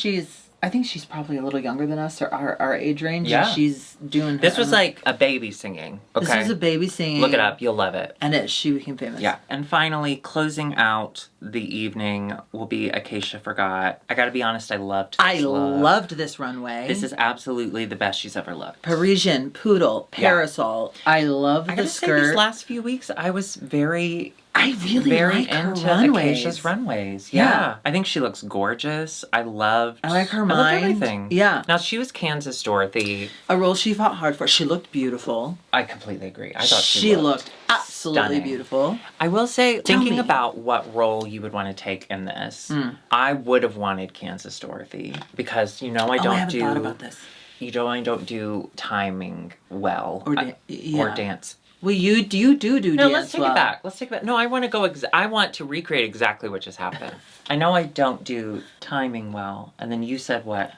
I think she's probably a little younger than us, or our age range. Yeah. And she's doing her This was own. like a baby singing. Okay. This was a baby singing. Look it up. You'll love it. And she became famous. Yeah. And finally, closing out the evening will be Acacia Forgot. I gotta be honest, I loved this look. Loved this runway. This is absolutely the best she's ever looked. Parisian, poodle, parasol. Yeah. I love the skirt. Say these last few weeks, I was very really like her into runways. Acacia's runways. Yeah. I think she looks gorgeous. I like her mind. I loved everything. Yeah. Now, she was Kansas Dorothy. A role she fought hard for. She looked beautiful. I completely agree. I thought she looked absolutely stunning. Beautiful. I will say, thinking about what role you would want to take in this, I would have wanted Kansas Dorothy because, I haven't thought about this. I don't do timing well. Or dance. Well, you do dance. No, let's take it back. No, I want to go. I want to recreate exactly what just happened. I know I don't do timing well, and then you said what?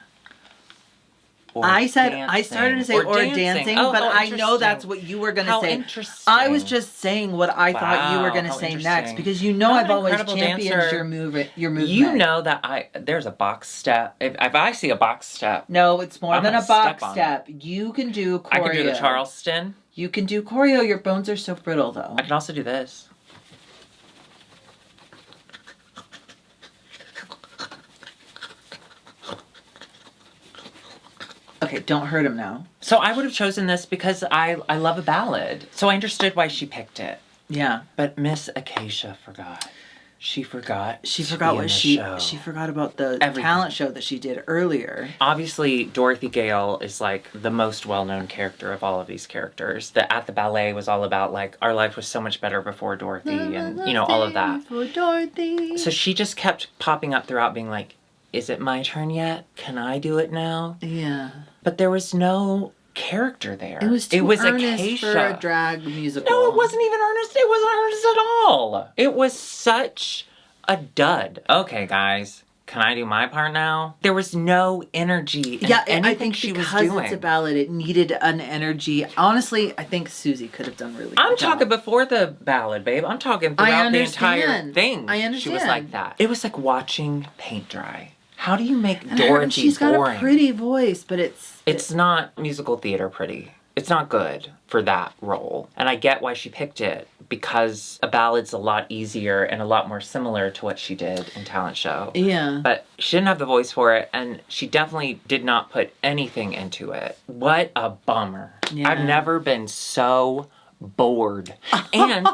I started to say or dancing, but I know that's what you were going to say. Interesting. I was just saying what I thought you were going to say next because I've always championed your movement. You know that there's a box step. If I see a box step, no, it's more than a box step. You can do choreo. I can do the Charleston. You can do choreo. Your bones are so brittle, though. I can also do this. Okay, don't hurt him now. So I would have chosen this because I love a ballad. So I understood why she picked it. Yeah. But Miss Acacia forgot. She forgot what she forgot about the talent show that she did earlier. Obviously, Dorothy Gale is like the most well-known character of all of these characters. The At the Ballet was all about like our life was so much better before Dorothy and all of that. Before Dorothy. So she just kept popping up throughout being like, is it my turn yet? Can I do it now? Yeah. But there was no character there. It was earnest Acacia. for a drag musical. No, it wasn't even earnest. It wasn't earnest at all. It was such a dud. Okay, guys. Can I do my part now? There was no energy in anything she was doing. Because it's a ballad, it needed an energy. Honestly, I think Susie could have done really good. I'm talking before the ballad, babe. I'm talking throughout the entire thing. I understand. She was like that. It was like watching paint dry. How do you make Dorothy boring? She's got a pretty voice, but it's not musical theater pretty. It's not good for that role. And I get why she picked it, because a ballad's a lot easier and a lot more similar to what she did in talent show. Yeah. But she didn't have the voice for it, and she definitely did not put anything into it. What a bummer. Yeah. I've never been so bored. And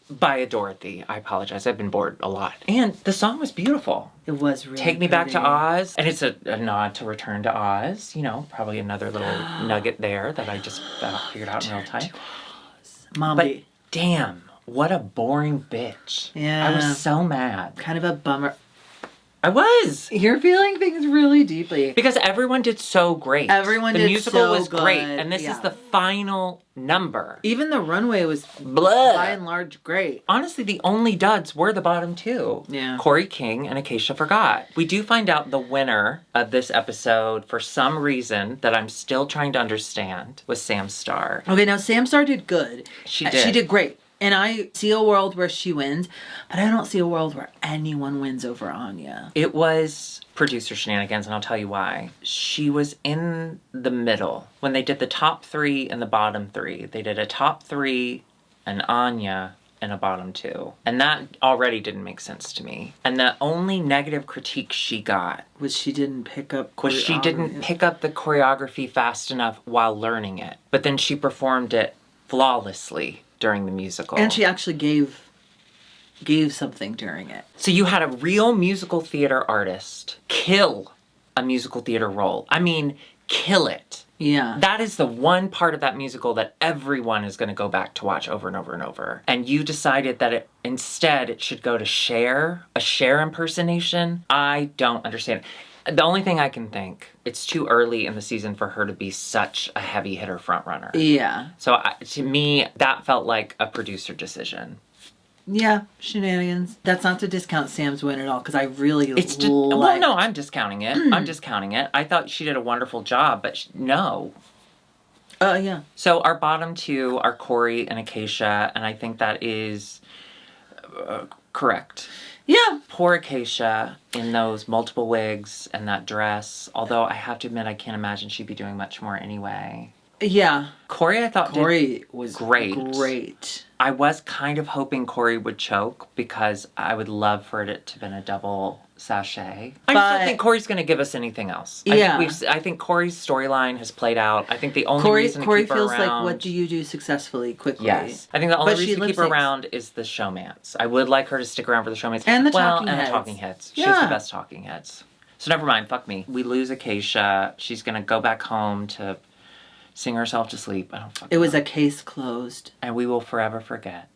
by a Dorothy. I apologize. I've been bored a lot. And the song was beautiful. It was really Take Me Back to Oz. And it's a nod to Return to Oz. Probably another little nugget there that I just figured out in real time. Mommy. But damn, what a boring bitch. Yeah. I was so mad. Kind of a bummer. I was. You're feeling things really deeply. Because everyone did so great. The musical was great. And this is the final number. Even the runway was by and large great. Honestly, the only duds were the bottom two. Yeah. Corey King and Acacia Forgot. We do find out the winner of this episode, for some reason that I'm still trying to understand, was Sam Starr. Okay, now Sam Starr did good. She did. She did great. And I see a world where she wins, but I don't see a world where anyone wins over Anya. It was producer shenanigans, and I'll tell you why. She was in the middle. When they did the top 3 and the bottom 3, they did a top 3 and Anya and a bottom 2. And that already didn't make sense to me. And the only negative critique she got Was she didn't pick up was she didn't pick up the choreography fast enough while learning it. But then she performed it flawlessly during the musical. And she actually gave something during it. So you had a real musical theater artist kill a musical theater role. I mean, kill it. Yeah. That is the one part of that musical that everyone is going to go back to watch over and over and over. And you decided that instead it should go to Cher, a Cher impersonation. I don't understand. The only thing I can think, it's too early in the season for her to be such a heavy hitter front runner. Yeah. So to me, that felt like a producer decision. Yeah, shenanigans. That's not to discount Sam's win at all, because I really well, no, I'm discounting it. I'm discounting it. I thought she did a wonderful job, but no. Yeah. So our bottom 2 are Corey and Acacia, and I think that is correct. Yeah. Poor Acacia in those multiple wigs and that dress, although I have to admit I can't imagine she'd be doing much more anyway. Yeah. Corey, I thought was great. I was kind of hoping Corey would choke because I would love for it to have been a double sachet. I just don't think Corey's going to give us anything else. I think Corey's storyline has played out. I think the only reason to keep her around... Corey feels like, what do you do successfully, quickly? Yes. I think the only reason to keep her around is the showmance. I would like her to stick around for the showmance. And the talking heads. She has the best talking heads. So never mind, fuck me. We lose Acacia. She's going to go back home to... sing herself to sleep. I don't fucking know. It was a case closed. And we will forever forget.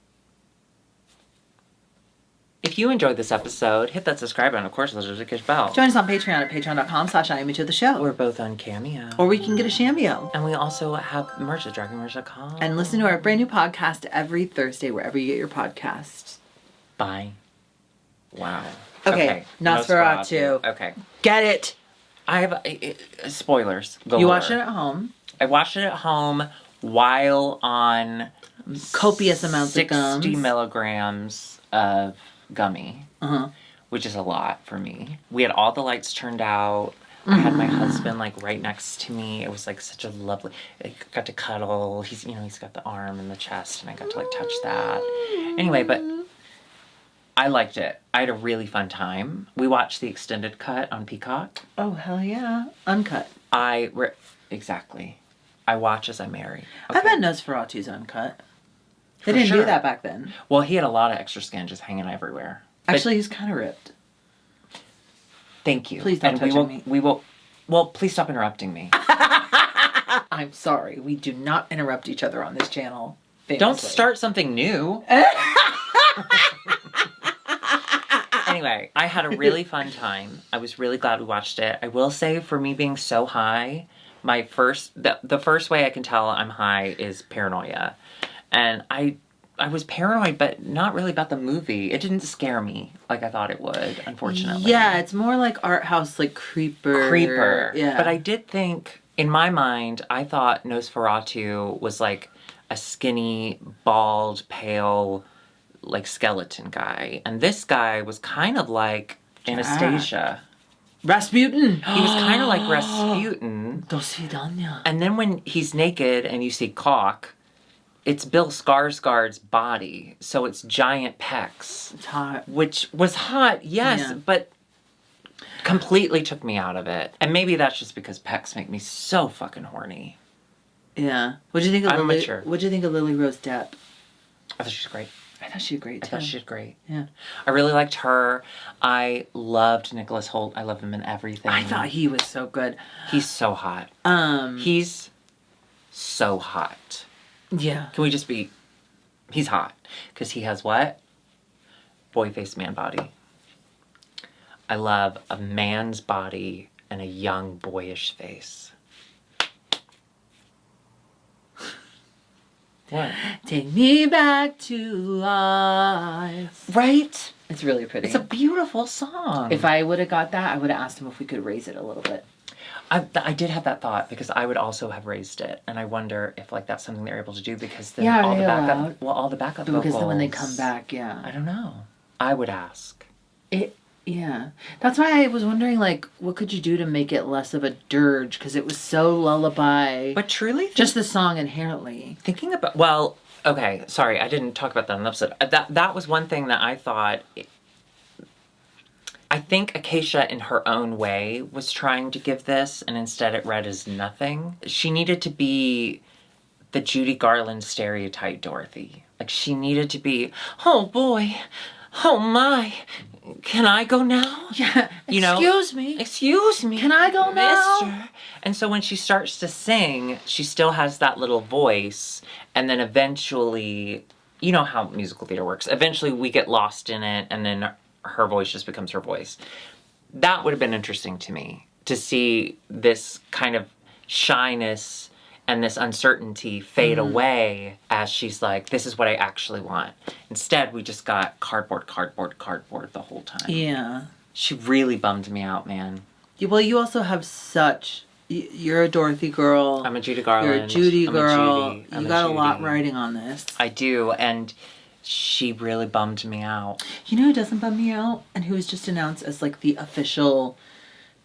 If you enjoyed this episode, hit that subscribe button. Of course, there's a kiss bell. Join us on Patreon at patreon.com/IMHOtheSHOW. We're both on Cameo. Or we can get a Cameo. And we also have merch at dragmerch.com. And listen to our brand new podcast every Thursday, wherever you get your podcasts. Bye. Wow. Okay. Nosferatu. Okay. Get it. I have spoilers. You watched it at home. I watched it at home while on copious amounts of gums. 60 milligrams of gummy, which is a lot for me. We had all the lights turned out. I had my husband like right next to me. It was like such a lovely. I got to cuddle. He's got the arm and the chest, and I got to like touch that. Anyway, but I liked it. I had a really fun time. We watched the extended cut on Peacock. Oh hell yeah, uncut. Exactly. I watch as I marry. Okay. I bet Nosferatu's uncut. They didn't do that back then. Well, he had a lot of extra skin just hanging everywhere. Actually, he's kind of ripped. Thank you. Please don't touch me. We will. Well, please stop interrupting me. I'm sorry. We do not interrupt each other on this channel. Famously. Don't start something new. Anyway, I had a really fun time. I was really glad we watched it. I will say, for me being so high, the first way I can tell I'm high is paranoia. And I was paranoid, but not really about the movie. It didn't scare me like I thought it would, unfortunately. Yeah, it's more like art house, like creeper. Yeah. But I did think, in my mind, I thought Nosferatu was like a skinny, bald, pale, like skeleton guy. And this guy was kind of like Anastasia. Rasputin. He was kind of like Rasputin. Do свидания. And then when he's naked and you see cock, it's Bill Skarsgård's body, so it's giant pecs. It's hot. Which was hot, yes, but completely took me out of it. And maybe that's just because pecs make me so fucking horny. Yeah. What'd you think of Lily Rose Depp? I thought she was great. I thought she was great, too. I thought she was great. Yeah. I really liked her. I loved Nicholas Hoult. I love him in everything. I thought he was so good. He's so hot. He's so hot. Yeah. Can we just be... He's hot. Because he has what? Boy face, man body. I love a man's body and a young, boyish face. What? Take me back to life. Right? It's really pretty. It's a beautiful song. If I would have got that, I would have asked him if we could raise it a little bit. I did have that thought because I would also have raised it, and I wonder if like that's something they're able to do because then Yeah, all the are they backup, allowed? all the backup Because vocals. then when they come back, I yeah. don't know. I would ask. Yeah. That's why I was wondering, like, what could you do to make it less of a dirge? Because it was so lullaby. But truly, just the song inherently. Thinking about, well, okay, sorry, I didn't talk about that in the episode. That was one thing that I thought. I think Acacia, in her own way, was trying to give this, and instead it read as nothing. She needed to be the Judy Garland stereotype Dorothy. Like, she needed to be, oh boy, oh my, can I go now? Yeah, excuse me. Excuse me. Can I go now? Mister. And so when she starts to sing, she still has that little voice, and then eventually, you know how musical theater works. Eventually we get lost in it, and then her voice just becomes her voice. That would have been interesting to me, to see this kind of shyness and this uncertainty fade away as she's like, this is what I actually want. Instead, we just got cardboard the whole time. Yeah. She really bummed me out, man. Well, you also have such... You're a Dorothy girl. I'm a Judy Garland. You're a Judy girl. I'm You a got a Judy. lot riding on this. I do, and she really bummed me out. You know who doesn't bum me out? And who was just announced as like the official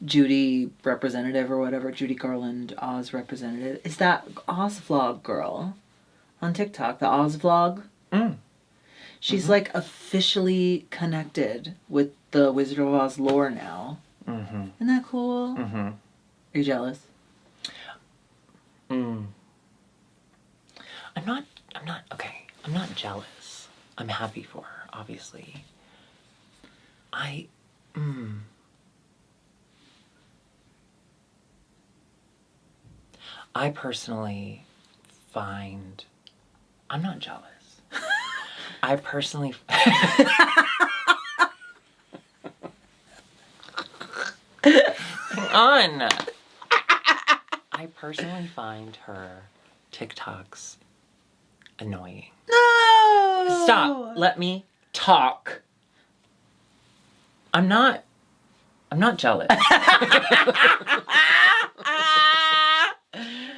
Judy representative or whatever, Judy Garland Oz representative, is that Oz Vlog girl on TikTok, the Oz Vlog. She's like officially connected with the Wizard of Oz lore now. Isn't that cool? Are you jealous? I'm not jealous. I'm happy for her, obviously. I personally find... I'm not jealous. I personally... Hang on. I personally find her TikToks annoying. No! Stop. Let me talk. I'm not jealous.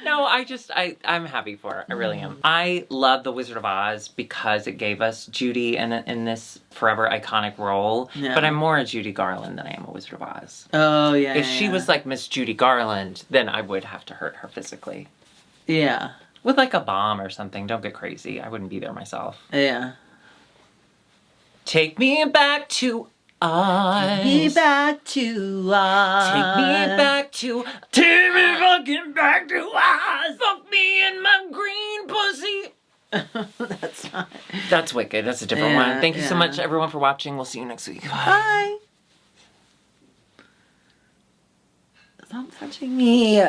No, I'm happy for her. I really am. I love The Wizard of Oz because it gave us Judy in this forever iconic role. Yeah. But I'm more a Judy Garland than I am a Wizard of Oz. Oh, yeah. If she was like Miss Judy Garland, then I would have to hurt her physically. Yeah. With like a bomb or something. Don't get crazy. I wouldn't be there myself. Yeah. Take me back to Oz. Take me back to Oz. Take me back to... Take me fucking back to Oz. Fuck me in my green pussy. That's not... That's Wicked. That's a different one. Thank you so much, everyone, for watching. We'll see you next week. Bye. Stop touching me.